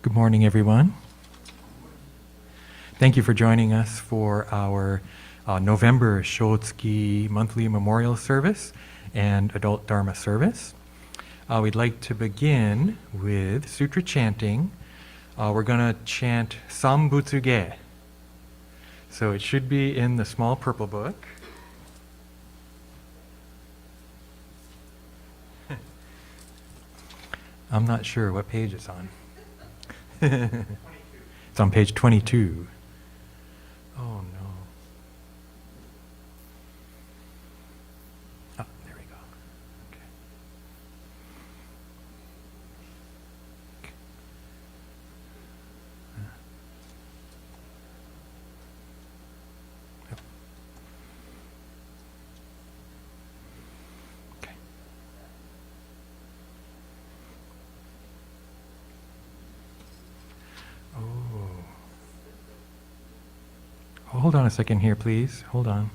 Good morning, everyone. Thank you for joining us for our November Shotsuki monthly memorial service and adult Dharma service. We'd like to begin with Sutra chanting. We're going to chant Sanbutsuge. So it should be in the small purple book. I'm not sure what page it's on. It's on page 22. Oh no. Ah, there we go. Okay. Okay. Hold on a second here, please. Hold on.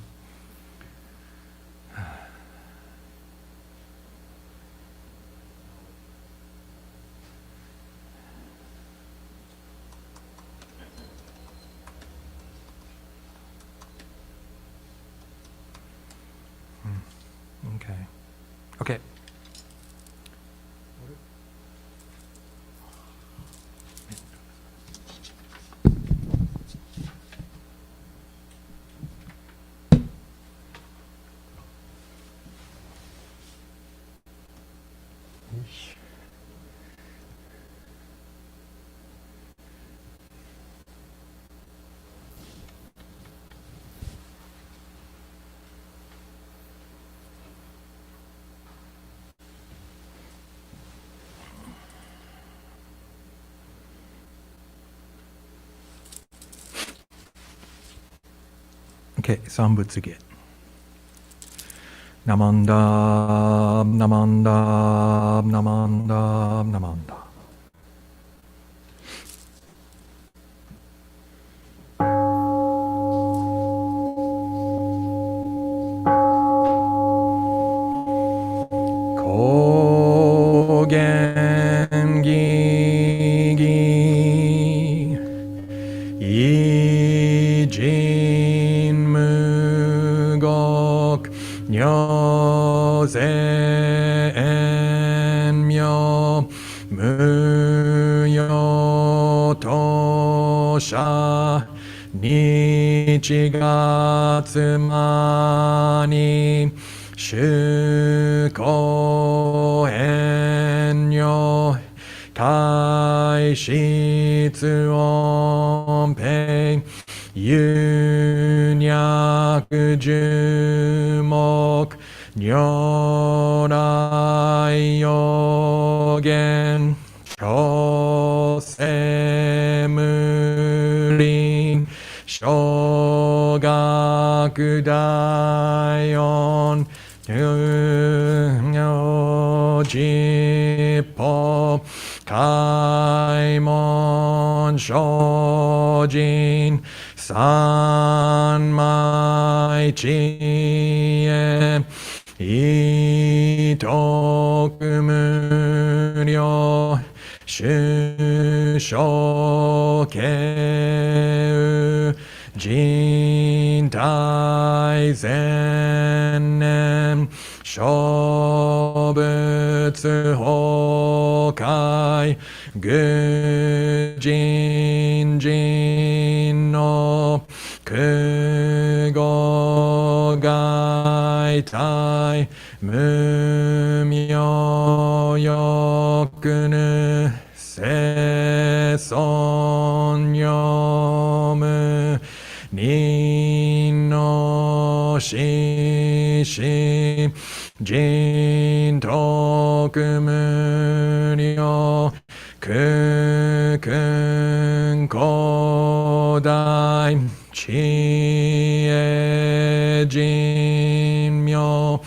Okay. Okay. Okay, Sanbutsuge. Namandam, namandam, namandam, namandam. Kogen gigi, ijin mugok, nyozen myo, muyo tosha, nichigatsumani, shuko enyo, kaishitsu onpei, yunyaku jumok, nyorai yogen, shosemurin, shogaku daion, jippo, kaimon shojin, sanmai chie, itokumuryo, shushokeu, jintai zennen, shobutsu hokai, gujin jin no, kugo gaitai, mumyo yokunu, seson yomu, ninno shishi, jin tokumuryo, kukun kodai, chie jin myo,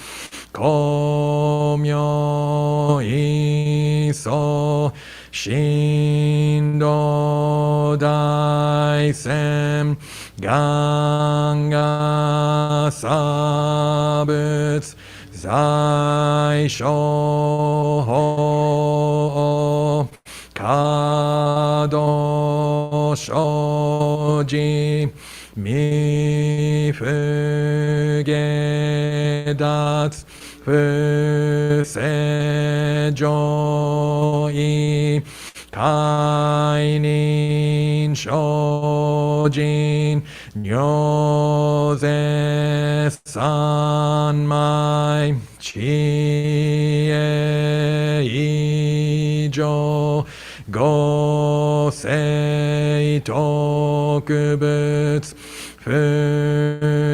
komyo iso, shindo daisen, ganga sabutsu, zai sho ho, kado 未不下脱不正常意解任精進如是三昧知恵以上五世特物不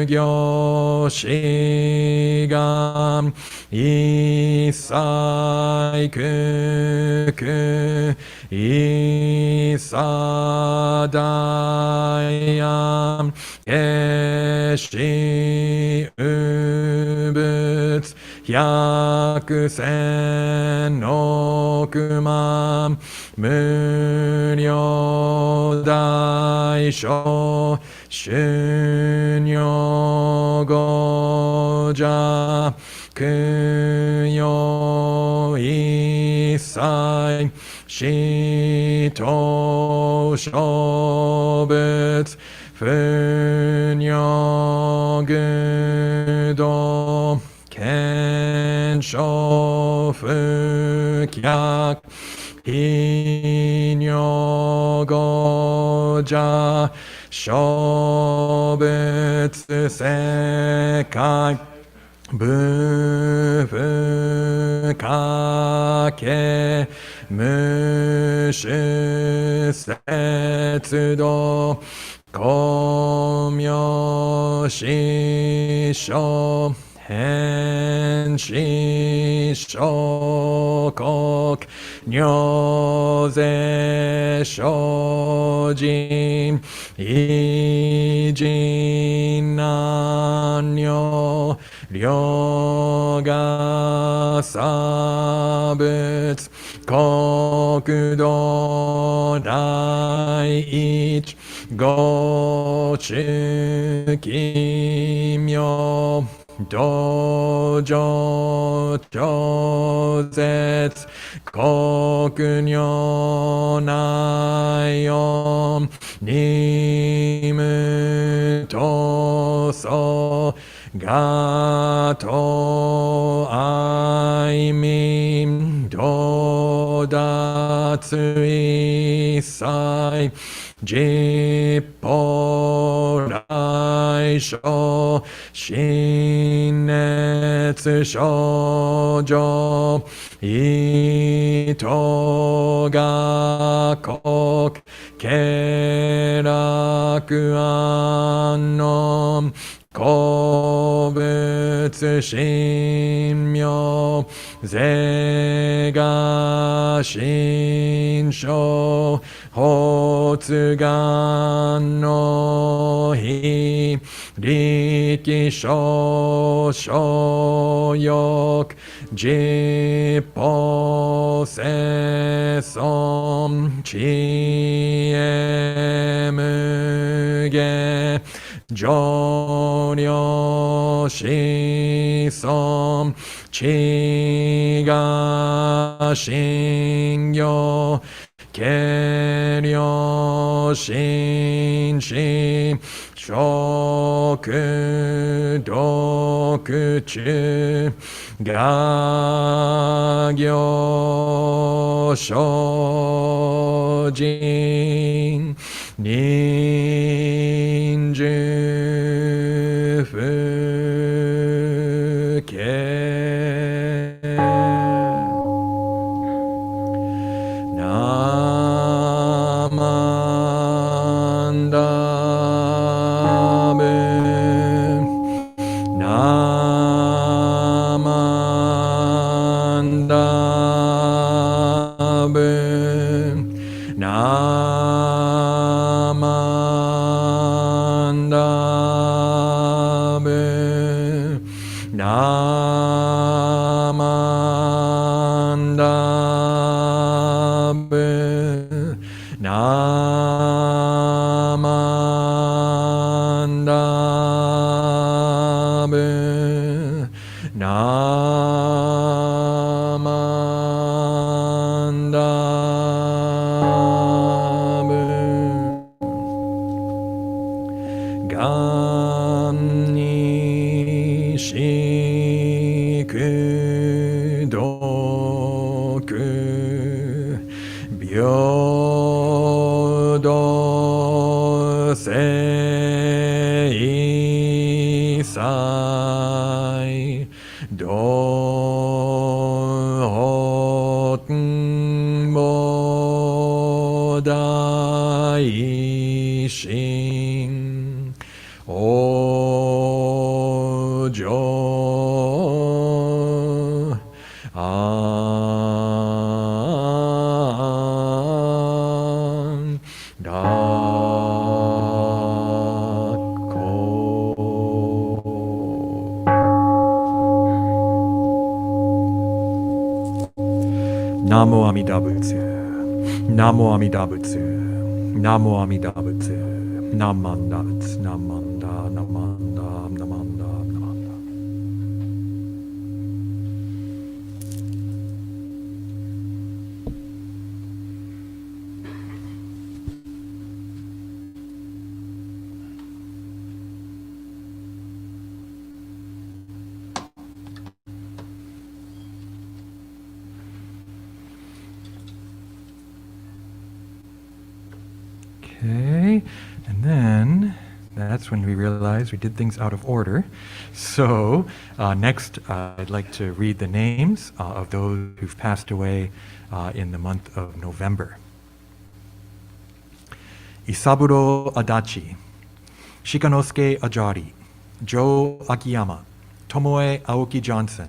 行志願一切空空一切大安決し有物百千億万無量大小衆如五者供養一切使徒諸仏不如愚道賢聖不客非如五者諸仏世界無不可け無種節道光明師匠変死諸国如是精進異人難女両が差別国土第一五種奇妙道場超絶国如内音任務闘争ガト愛民道脱一切実法来生心熱症状糸が国経絡安穏古物神妙是が心象発願の非力少所欲実法世尊知恵無限上領子孫知が信行軽量心身食毒中画行精進忍辱不軽ナマンダブナマンダブナマンダブ doku byodo seisai dohoten daishin ojo an dako. Namo Amida Butsu. Namo Amida Butsu. Namo Amida Butsu. Namanda, namanda, namanda, namanda, namanda. Okay, and then that's when we realized we did things out of order. So next, I'd like to read the names of those who've passed away in the month of November. Isaburo Adachi, Shikanosuke Ajari, Joe Akiyama, Tomoe Aoki Johnson,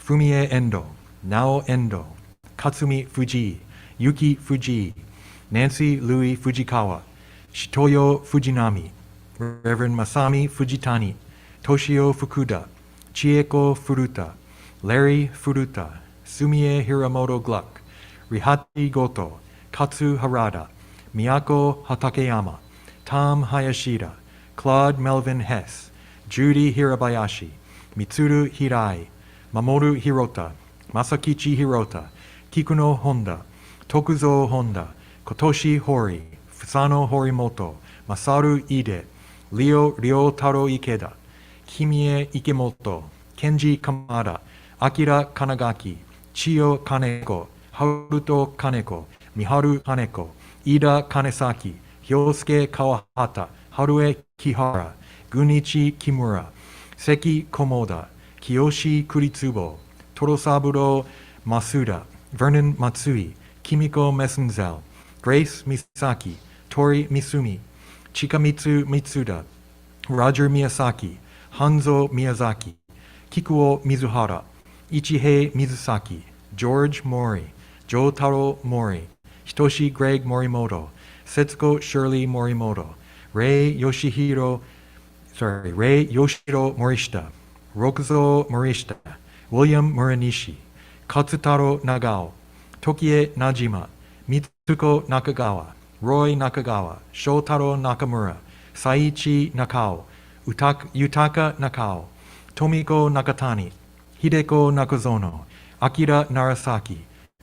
Fumie Endo, Nao Endo, Katsumi Fuji, Yuki Fuji, Nancy Louis Fujikawa, Shitoyo Fujinami, Reverend Masami Fujitani, Toshio Fukuda, Chieko Furuta, Larry Furuta, Sumie Hiramoto Gluck, Rihati Goto, Katsu Harada, Miyako Hatakeyama, Tom Hayashida, Claude Melvin Hess, Judy Hirabayashi, Mitsuru Hirai, Mamoru Hirota, Masakichi Hirota, Kikuno Honda, Tokuzo Honda, Kotoshi Hori, Fusano Horimoto, Masaru Ide, Leo Ryotaro Ikeda, Kimie Ikemoto, Kenji Kamada, Akira Kanagaki, Chiyo Kaneko, Haruto Kaneko, Miharu Kaneko, Ida Kanesaki, Hyosuke Kawahata, Harue Kihara, Gunichi Kimura, Seki Komoda, Kiyoshi Kuritsubo, Torosaburo Masuda, Vernon Matsui, Kimiko Messenzel, Grace Misaki, Tori Misumi, Chikamitsu Mitsuda, Roger Miyazaki, Hanzo Miyazaki, Kikuo Mizuhara, Ichihei Mizusaki, George Mori, Jotaro Mori, Hitoshi Greg Morimoto, Setsuko Shirley Morimoto, Rei Yoshiro Morishita, Rokuzo Morishita, William Muranishi, Katsutaro Nagao, Tokie Najima, Mitsuko Nakagawa, Roy Nakagawa, Shotaro Nakamura, Saichi Nakao, Yutaka Nakao, Tomiko Nakatani, Hideko Nakazono, Akira Narasaki,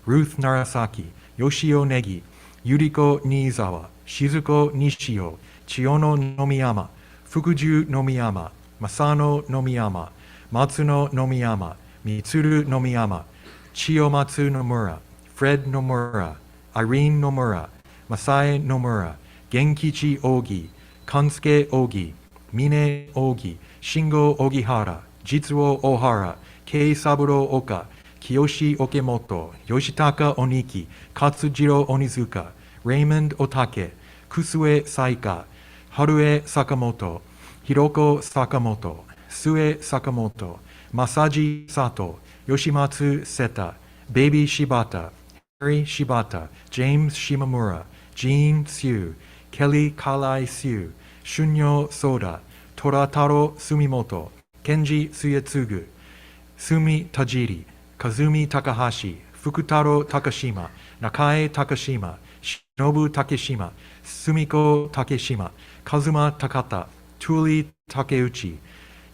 Ruth Narasaki, Yoshio Negi, Yuriko Niizawa, Shizuko Nishio, Chiono Nomiyama, Fukuju Nomiyama, Masano Nomiyama, Matsuno Nomiyama, Mitsuru Nomiyama, Chiyomatsu Nomura, Fred Nomura, Irene Nomura, Masai Nomura, Genkichi Ogi, Kansuke Ogi, Mine Ogi, Shingo Ogihara, Jitsuo Ohara, Kei Saburo Oka, Kiyoshi Okemoto, Yoshitaka Oniki, Katsujiro Onizuka, Raymond Otake, Kusue Saika, Harue Sakamoto, Hiroko Sakamoto, Sue Sakamoto, Masaji Sato, Yoshimatsu Seta, Baby Shibata, Harry Shibata, James Shimamura, Jean Siu, Kelly Kalai Siu, Shunyo Soda, Torataro Sumimoto, Kenji Suyetsugu, Sumi Tajiri, Kazumi Takahashi, Fukutaro Takashima, Nakai Takashima, Shinobu Takeshima, Sumiko Takeshima, Kazuma Takata, Tuli Takeuchi,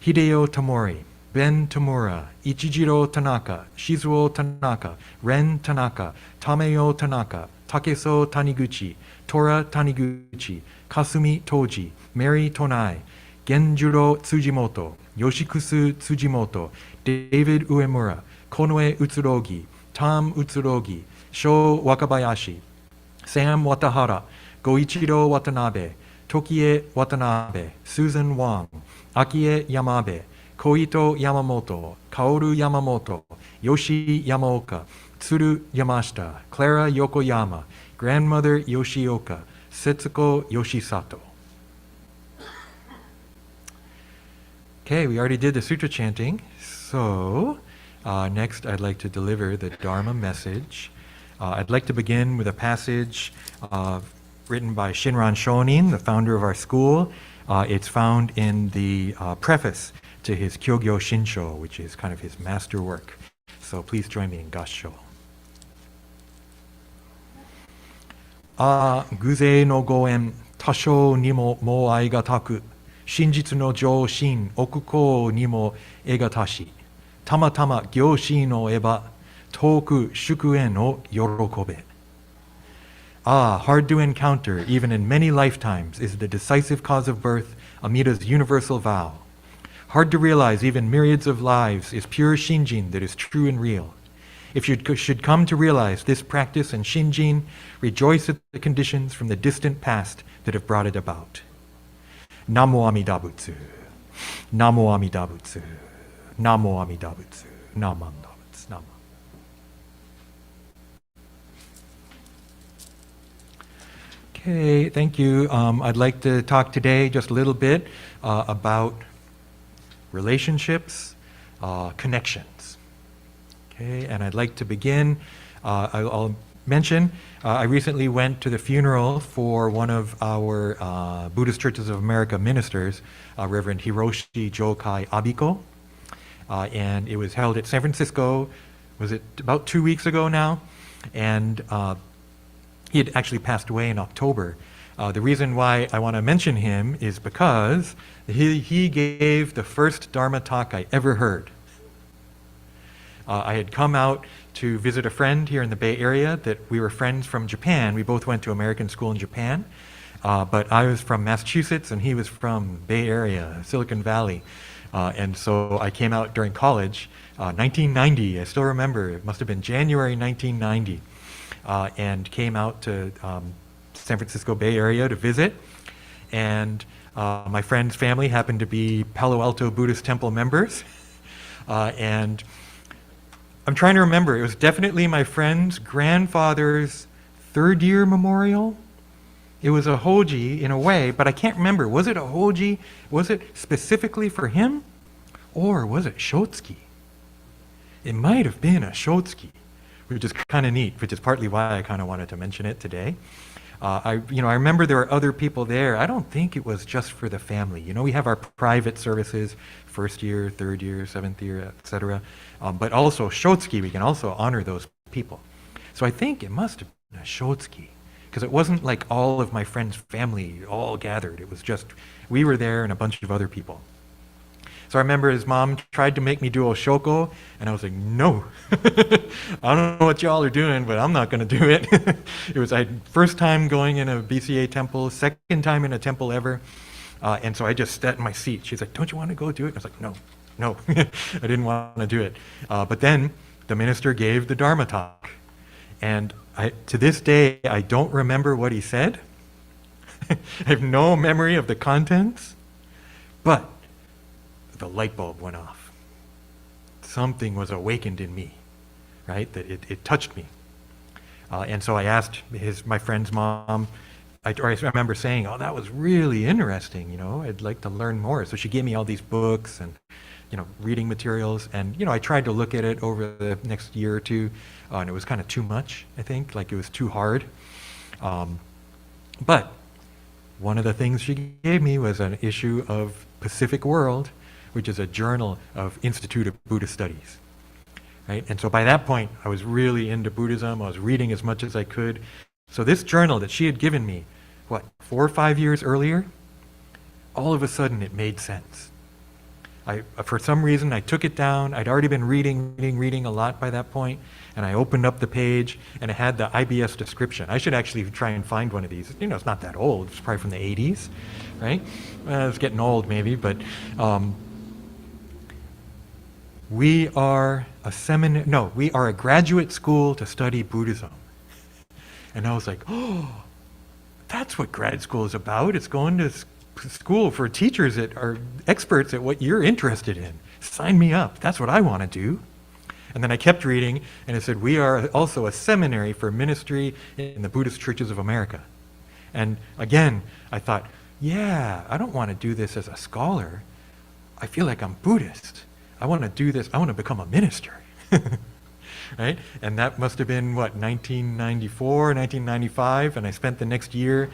Hideo Tamori, Ben Tamura, Ichijiro Tanaka, Shizuo Tanaka, Ren Tanaka, Tameyo Tanaka, Takeso Taniguchi, Tora Taniguchi, Kasumi Toji, Mary Tonai, Genjuro Tsujimoto, Yoshikusu Tsujimoto, David Uemura, Konoe Utsurogi, Tom Utsurogi, Sho Wakabayashi, Sam Watahara, Goichiro Watanabe, Tokie Watanabe, Susan Wang, Akie Yamabe, Koito Yamamoto, Kaoru Yamamoto, Yoshi Yamaoka, Tsuru Yamashita, Clara Yokoyama, Grandmother Yoshioka, Setsuko Yoshisato. Okay, we already did the sutra chanting, so next I'd like to deliver the Dharma message. I'd like to begin with a passage written by Shinran Shonin, the founder of our school. It's found in the preface to his Kyogyo Shinsho, which is kind of his masterwork. So please join me in Gassho. Guze no goen, tasho nimo mo aigataku, shinjitsu no jōshin, okuko nimo egatashi, tamatama gyoshi no eba, toku shukuen o yorokobe. Hard to encounter, even in many lifetimes, is the decisive cause of birth, Amida's universal vow. Hard to realize, even myriads of lives, is pure Shinjin that is true and real. If you should come to realize this practice in Shinjin, rejoice at the conditions from the distant past that have brought it about. Namo Amida Butsu. Namo Amida Butsu. Namo Amida Butsu. Namo Amida Butsu. Namo. Okay, thank you. I'd like to talk today just a little bit about relationships, connections. Okay, and I'd like to begin, I'll mention, I recently went to the funeral for one of our Buddhist Churches of America ministers, Reverend Hiroshi Jokai Abiko, and it was held at San Francisco, was it about 2 weeks ago now? And he had actually passed away in October. The reason why I want to mention him is because he gave the first Dharma talk I ever heard. I had come out to visit a friend here in the Bay Area that we were friends from Japan. We both went to American school in Japan, but I was from Massachusetts and he was from Bay Area, Silicon Valley. And so I came out during college, 1990, I still remember, it must have been January 1990, and came out to San Francisco Bay Area to visit. And my friend's family happened to be Palo Alto Buddhist Temple members. And I'm trying to remember, it was definitely my friend's grandfather's third year memorial. It was a hoji in a way, but I can't remember. Was it a hoji? Was it specifically for him? Or was it Shotsuki? It might have been a Shotsuki, which is kind of neat, which is partly why I kind of wanted to mention it today. I remember there were other people there. I don't think it was just for the family. You know, we have our private services, first year, third year, seventh year, etc. But also Shotsuki, we can also honor those people. So I think it must have been a Shotsuki, because it wasn't like all of my friend's family all gathered. It was just, we were there and a bunch of other people. So I remember his mom tried to make me do Oshoko, and I was like, no. I don't know what y'all are doing, but I'm not going to do it. It was my first time going in a BCA temple, second time in a temple ever. And so I just sat in my seat. She's like, don't you want to go do it? And I was like, no, I didn't want to do it. But then the minister gave the Dharma talk. And to this day, I don't remember what he said. I have no memory of the contents, but the light bulb went off. Something was awakened in me, right? That it touched me. And so I asked my friend's mom, I remember saying, oh, that was really interesting, I'd like to learn more. So she gave me all these books and, reading materials. And, I tried to look at it over the next year or two, and it was kind of too much, I think, like it was too hard. But one of the things she gave me was an issue of Pacific World, which is a journal of Institute of Buddhist Studies. Right? And so by that point, I was really into Buddhism. I was reading as much as I could. So this journal that she had given me, 4 or 5 years earlier, all of a sudden it made sense. For some reason, I took it down. I'd already been reading a lot by that point, and I opened up the page, and it had the IBS description. I should actually try and find one of these. It's not that old. It's probably from the 80s, right? It's getting old maybe, but we are a graduate school to study Buddhism. And I was like, oh, that's what grad school is about. It's going to school for teachers that are experts at what you're interested in. Sign me up. That's what I want to do. And then I kept reading, and it said, we are also a seminary for ministry in the Buddhist churches of America. And again, I thought, yeah, I don't want to do this as a scholar. I feel like I'm Buddhist. I want to do this. I want to become a minister. Right? And that must have been, 1994, 1995, and I spent the next year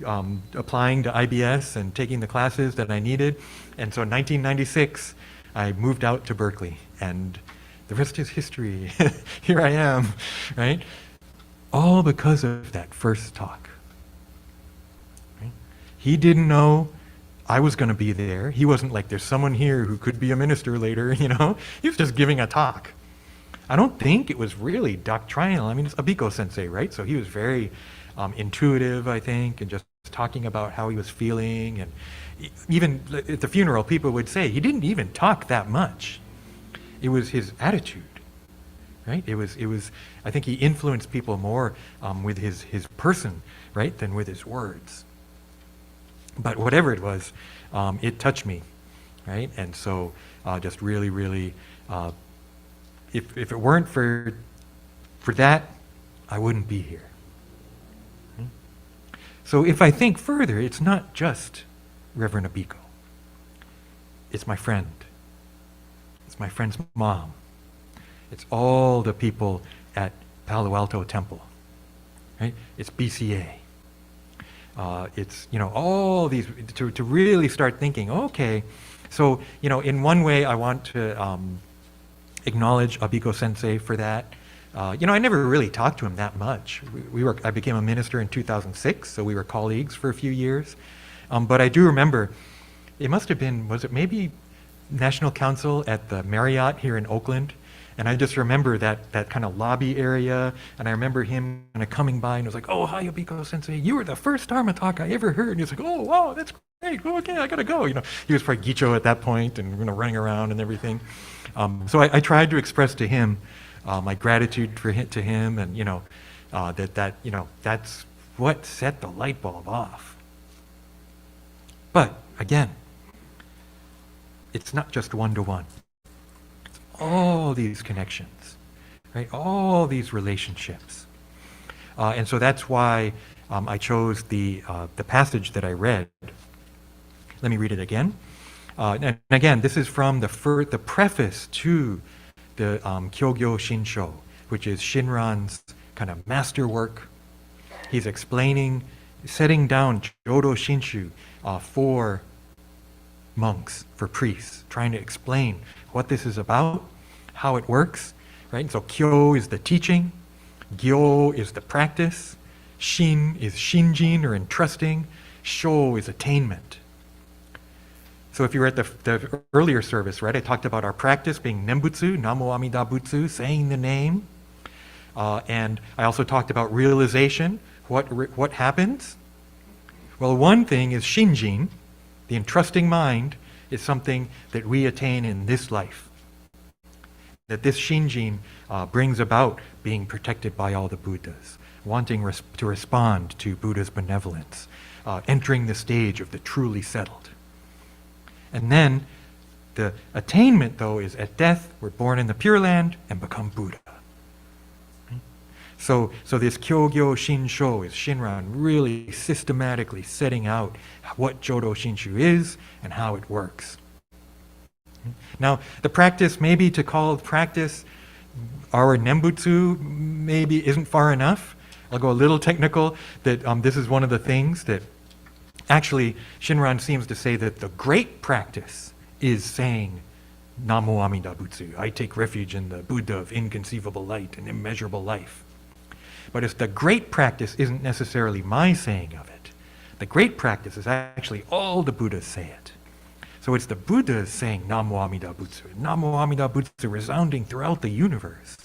applying to IBS and taking the classes that I needed. And so in 1996, I moved out to Berkeley, and the rest is history. Here I am, right? All because of that first talk. Right? He didn't know I was going to be there. He wasn't like, there's someone here who could be a minister later, He was just giving a talk. I don't think it was really doctrinal. I mean, it's Abiko sensei, right? So he was very intuitive, I think, and just talking about how he was feeling. And even at the funeral, people would say he didn't even talk that much. It was his attitude, right? It was. I think he influenced people more with his person, right, than with his words. But whatever it was, it touched me, right? And so just really, really. If it weren't for that, I wouldn't be here. So if I think further, it's not just Reverend Abiko. It's my friend. It's my friend's mom. It's all the people at Palo Alto Temple. Right? It's BCA. It's, all these, to really start thinking, okay, so, in one way I want to acknowledge Abiko Sensei for that. I never really talked to him that much. I became a minister in 2006, so we were colleagues for a few years. But I do remember, it must have been, was it maybe National Council at the Marriott here in Oakland? And I just remember that kind of lobby area, and I remember him kind of coming by and was like, oh, hi, Abiko Sensei, you were the first Dharma talk I ever heard. And he was like, oh, wow, that's great. Oh, okay, I gotta go. He was probably Gicho at that point and running around and everything. So I tried to express to him my gratitude to him, and that's what set the light bulb off. But again, it's not just one-to-one. It's all these connections, right? All these relationships, and so that's why I chose the passage that I read. Let me read it again. And again, this is from the preface to the Kyogyo Shinsho, which is Shinran's kind of masterwork. He's explaining, setting down Jodo Shinshu for monks, for priests, trying to explain what this is about, how it works, right? So Kyo is the teaching, Gyo is the practice, Shin is Shinjin or entrusting, Sho is attainment. So if you were at the earlier service, right, I talked about our practice being Nembutsu, Namo Amida Butsu, saying the name. And I also talked about realization. What happens? Well, one thing is Shinjin, the entrusting mind, is something that we attain in this life. That this Shinjin brings about being protected by all the Buddhas, wanting to respond to Buddha's benevolence, entering the stage of the truly settled. And then the attainment, though, is at death, we're born in the Pure Land and become Buddha. Right? So this Kyogyo Shinsho is Shinran really systematically setting out what Jodo Shinshu is and how it works. Now, the practice, maybe to call practice our Nembutsu maybe isn't far enough. I'll go a little technical, that this is one of the things that actually, Shinran seems to say that the great practice is saying Namo Amida Butsu. I take refuge in the Buddha of inconceivable light and immeasurable life. But it's the great practice isn't necessarily my saying of it. The great practice is actually all the Buddhas say it. So it's the Buddhas saying Namo Amida Butsu. Namo Amida Butsu resounding throughout the universe.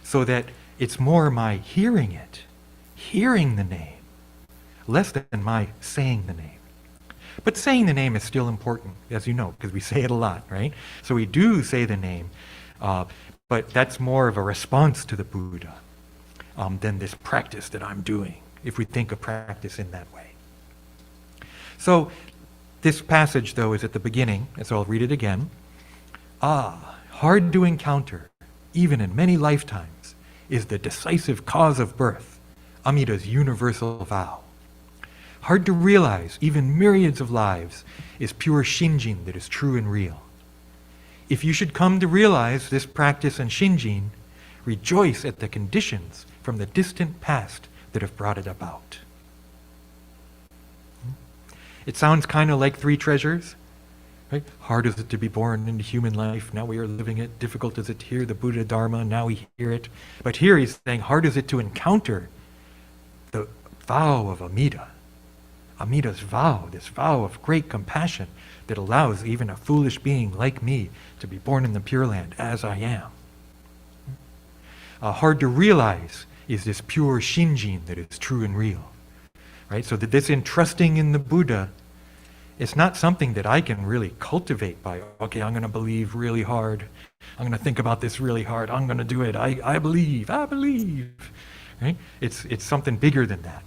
So that it's more my hearing it, hearing the name, less than my saying the name. But saying the name is still important, as you know, because we say it a lot, right? So we do say the name, but that's more of a response to the Buddha than this practice that I'm doing, if we think of practice in that way. So this passage, though, is at the beginning, and so I'll read it again. Hard to encounter, even in many lifetimes, is the decisive cause of birth, Amida's universal vow. Hard to realize, even myriads of lives, is pure Shinjin that is true and real. If you should come to realize this practice and Shinjin, rejoice at the conditions from the distant past that have brought it about. It sounds kind of like three treasures, right? Hard is it to be born into human life, now we are living it. Difficult is it to hear the Buddha Dharma, now we hear it. But here he's saying, hard is it to encounter the vow of Amida. Amida's vow, this vow of great compassion that allows even a foolish being like me to be born in the Pure Land as I am. Hard to realize is this pure Shinjin that is true and real. Right? So that this entrusting in the Buddha, it's not something that I can really cultivate by, okay, I'm going to believe really hard. I'm going to think about this really hard. I'm going to do it. I believe. Right? It's something bigger than that.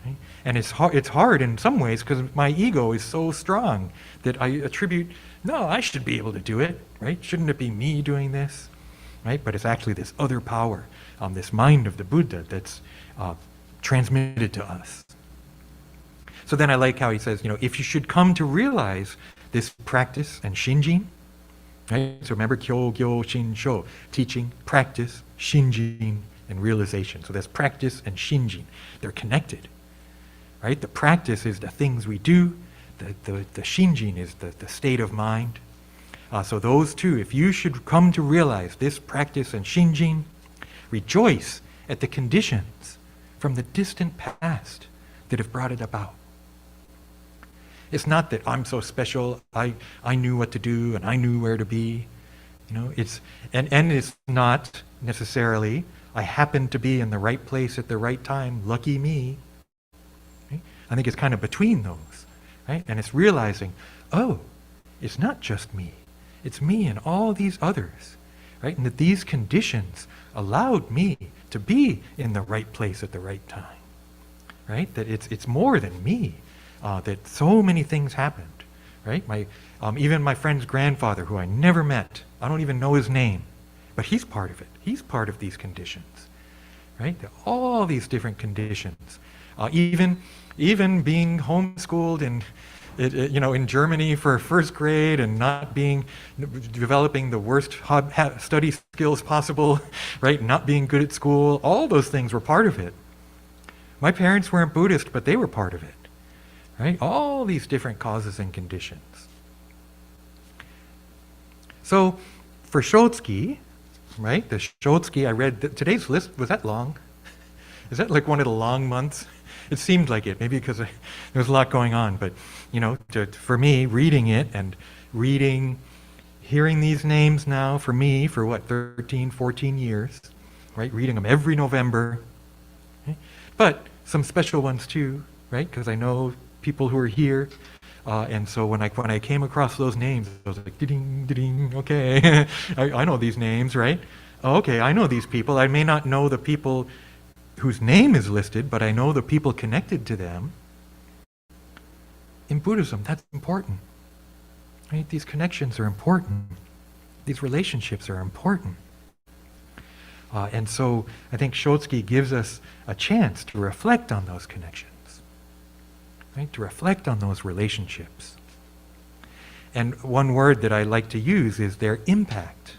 Right? And it's hard in some ways because my ego is so strong that I attribute, no, I should be able to do it. Right? Shouldn't it be me doing this? Right? But it's actually this other power, this mind of the Buddha that's transmitted to us. So then I like how he says, if you should come to realize this practice and Shinjin, right? So remember, Kyo, Gyo, Shin, Sho, teaching, practice, Shinjin, and realization. So there's practice and Shinjin. They're connected, right? The practice is the things we do. The Shinjin is the state of mind. So those two, if you should come to realize this practice and Shinjin, rejoice at the conditions from the distant past that have brought it about. It's not that I'm so special, I knew what to do and I knew where to be. It's not necessarily I happened to be in the right place at the right time, lucky me. Right? I think it's kind of between those, right? And it's realizing, it's not just me. It's me and all these others, right? And that these conditions allowed me to be in the right place at the right time, right? That it's more than me, that so many things happened, right? Even my friend's grandfather, who I never met, I don't even know his name, but he's part of it. He's part of these conditions, right? All these different conditions. Even being homeschooled and in Germany for first grade and not developing the worst study skills possible, right? Not being good at school, all those things were part of it. My parents weren't Buddhist, but they were part of it, right? All these different causes and conditions. So for Shotsuki, right? The Shotsuki, I read, today's list, was that long? Is that like one of the long months? It seemed like it, maybe because there was a lot going on, but for me, reading it and hearing these names now for me for 13, 14 years, right? Reading them every November, okay? But some special ones too, right? Because I know people who are here, and so when I came across those names, I was like, ding, ding, okay, I know these names, right? Okay, I know these people. I may not know the people whose name is listed, but I know the people connected to them. In Buddhism, that's important. Right? These connections are important. These relationships are important. And so I think Shotsuki gives us a chance to reflect on those connections, right? To reflect on those relationships. And one word that I like to use is their impact.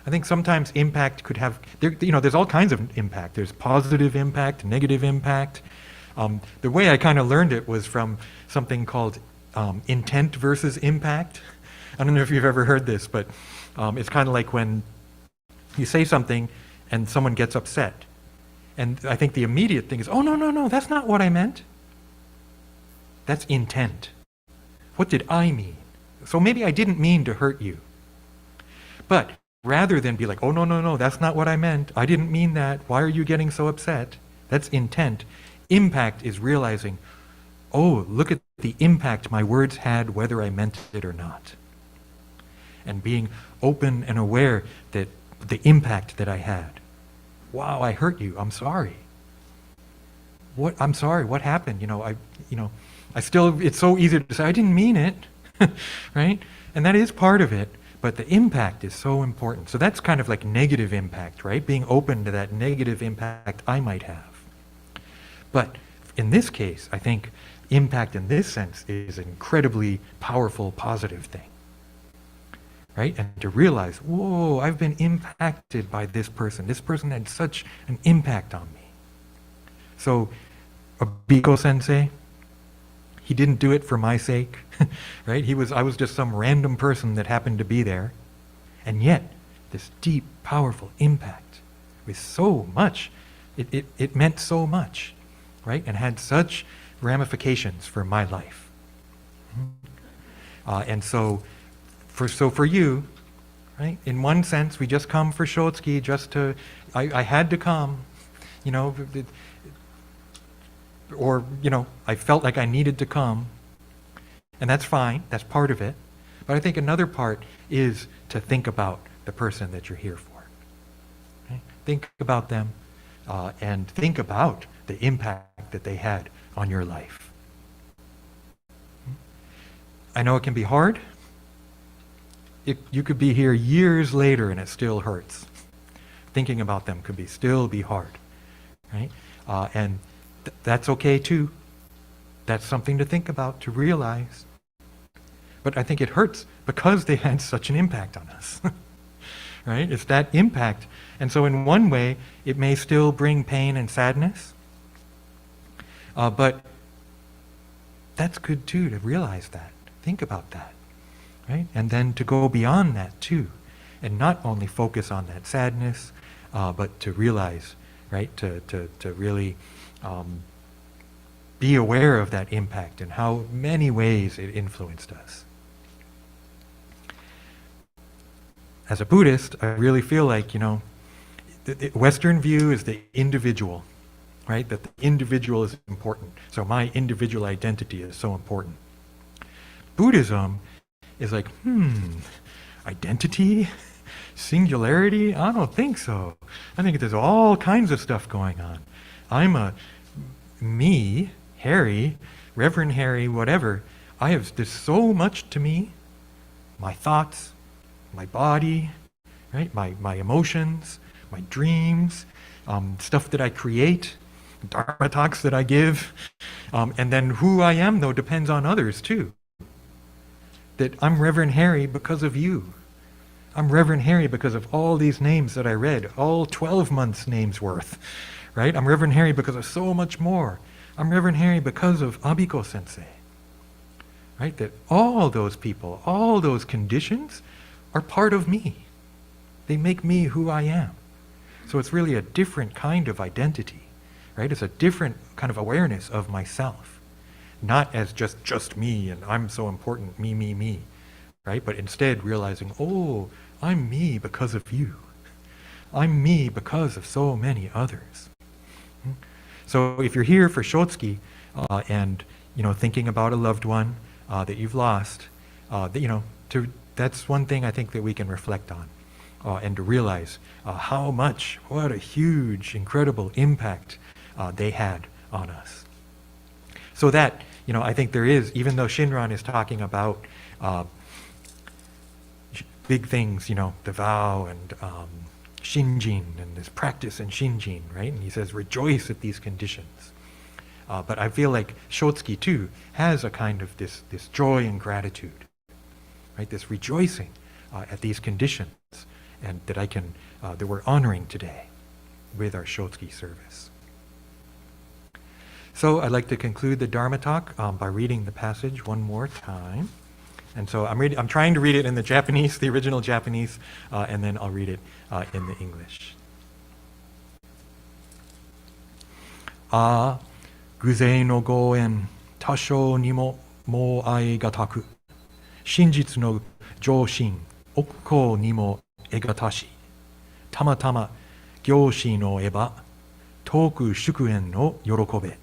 I think sometimes impact could have, there's all kinds of impact. There's positive impact, negative impact. The way I kind of learned it was from something called intent versus impact. I don't know if you've ever heard this, but it's kind of like when you say something and someone gets upset. And I think the immediate thing is, oh, no, that's not what I meant. That's intent. What did I mean? So maybe I didn't mean to hurt you. But rather than be like, oh, no, that's not what I meant. I didn't mean that. Why are you getting so upset? That's intent. Impact is realizing, oh, look at the impact my words had, whether I meant it or not. And being open and aware that the impact that I had. Wow, I hurt you. I'm sorry. I'm sorry. What happened? I still, it's so easy to say, I didn't mean it, right? And that is part of it, but the impact is so important. So that's kind of like negative impact, right? Being open to that negative impact I might have. But in this case, I think impact in this sense is an incredibly powerful, positive thing, right? And to realize, whoa, I've been impacted by this person. This person had such an impact on me. So, Abiko sensei, he didn't do it for my sake, right? I was just some random person that happened to be there. And yet, this deep, powerful impact with so much, it meant so much, right? And had such ramifications for my life. And so for you, right? In one sense, we just come for Shotsuki just to, I had to come, or, I felt like I needed to come, and that's fine, that's part of it. But I think another part is to think about the person that you're here for. Okay? Think about them, and think about the impact that they had on your life. I know it can be hard. You could be here years later and it still hurts. Thinking about them could still be hard, right? And that's okay too. That's something to think about, to realize. But I think it hurts because they had such an impact on us, right? It's that impact. And so in one way, it may still bring pain and sadness, but that's good too, to realize that, think about that, right? And then to go beyond that too, and not only focus on that sadness, but to realize, right, to really be aware of that impact and how many ways it influenced us. As a Buddhist, I really feel like, the Western view is the individual, right? That the individual is important. So my individual identity is so important. Buddhism is like, identity? Singularity? I don't think so. I think there's all kinds of stuff going on. I'm a me, Harry, Reverend Harry, whatever. There's so much to me. My thoughts, my body, right? My emotions, my dreams, stuff that I create, Dharma talks that I give, and then who I am, though, depends on others, too. That I'm Reverend Harry because of you. I'm Reverend Harry because of all these names that I read, all 12 months' names worth, right? I'm Reverend Harry because of so much more. I'm Reverend Harry because of Abiko sensei, right? That all those people, all those conditions are part of me. They make me who I am. So it's really a different kind of identity, right? It's a different kind of awareness of myself. Not as just me and I'm so important, me, right? But instead realizing, oh, I'm me because of you. I'm me because of so many others. So if you're here for Shotsuki and thinking about a loved one that you've lost, that's one thing I think that we can reflect on and to realize what a huge, incredible impact they had on us. So that, I think there is, even though Shinran is talking about big things, the vow and Shinjin and this practice in Shinjin, right? And he says, rejoice at these conditions. But I feel like Shotsuki too has a kind of this joy and gratitude, right? This rejoicing at these conditions, and that we're honoring today with our Shotsuki service. So I'd like to conclude the Dharma talk by reading the passage one more time. And so I'm trying to read it in the Japanese, the original Japanese, and then I'll read it in the English. 偶然のご縁、多少にももう愛がたく、真実の上心、奥行にも得がたし、たまたま行使のえば、遠く祝宴の喜べ。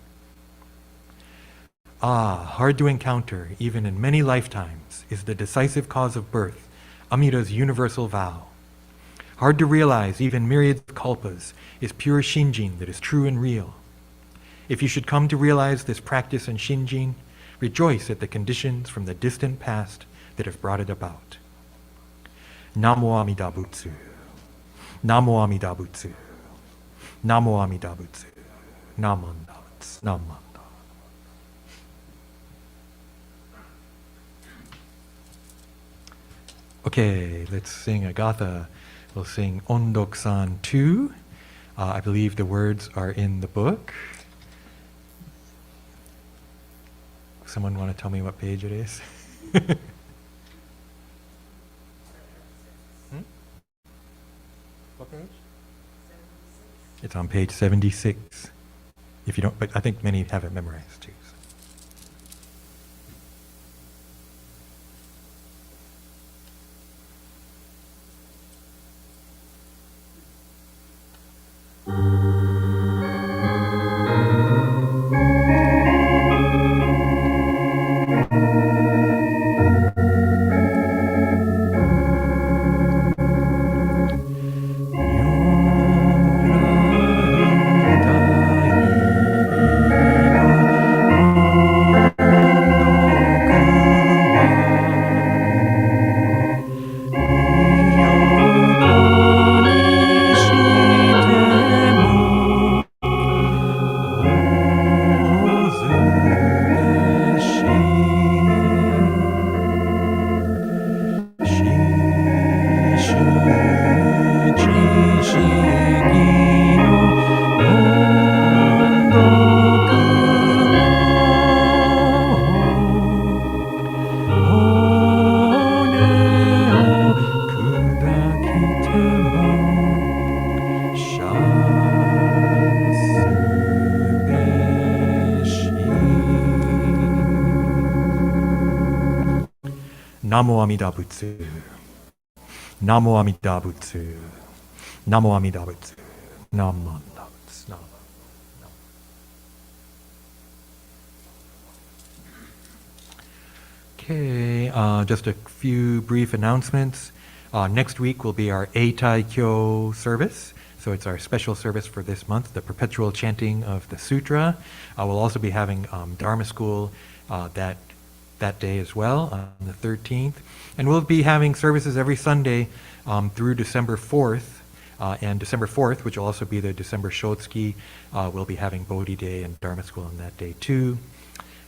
hard to encounter, even in many lifetimes, is the decisive cause of birth, Amita's universal vow. Hard to realize, even myriads of kalpas, is pure Shinjin that is true and real. If you should come to realize this practice in Shinjin, rejoice at the conditions from the distant past that have brought it about. Namo Amida Butsu. Namo Amida Butsu. Namo Amida Butsu. Namanda. Namanda. Okay, let's sing a Gatha. We'll sing Ondokusan II. I believe the words are in the book. Someone want to tell me what page it is? What page? It's on page 76. If you don't, but I think many have it memorized too. Namo Amida Butsu. Namo Amida Butsu. Namo Amida Butsu. Namo Amida Butsu. Okay, just a few brief announcements. Next week will be our Eitai Kyo service. So it's our special service for this month, the perpetual chanting of the Sutra. We'll also be having Dharma school that day as well, on the 13th. And we'll be having services every Sunday through December 4th. And December 4th, which will also be the December Shotsuki, we'll be having Bodhi Day and Dharma School on that day too.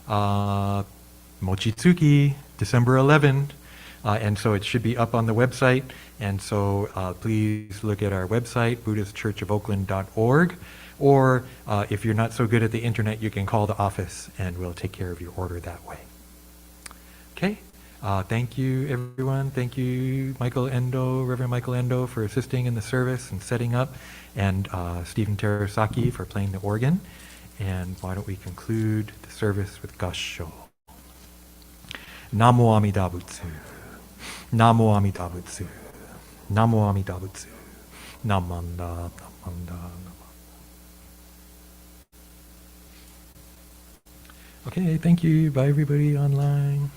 Mochitsuki, December 11th. And so it should be up on the website. And so please look at our website, buddhistchurchofoakland.org. Or if you're not so good at the internet, you can call the office and we'll take care of your order that way. Okay, thank you everyone. Thank you Reverend Michael Endo for assisting in the service and setting up, and Stephen Terasaki for playing the organ. And why don't we conclude the service with Gassho. Namo Amida Butsu. Namo Amida Butsu. Namo Amida Butsu. Namanda, Namanda, Namanda. Okay, thank you. Bye everybody online.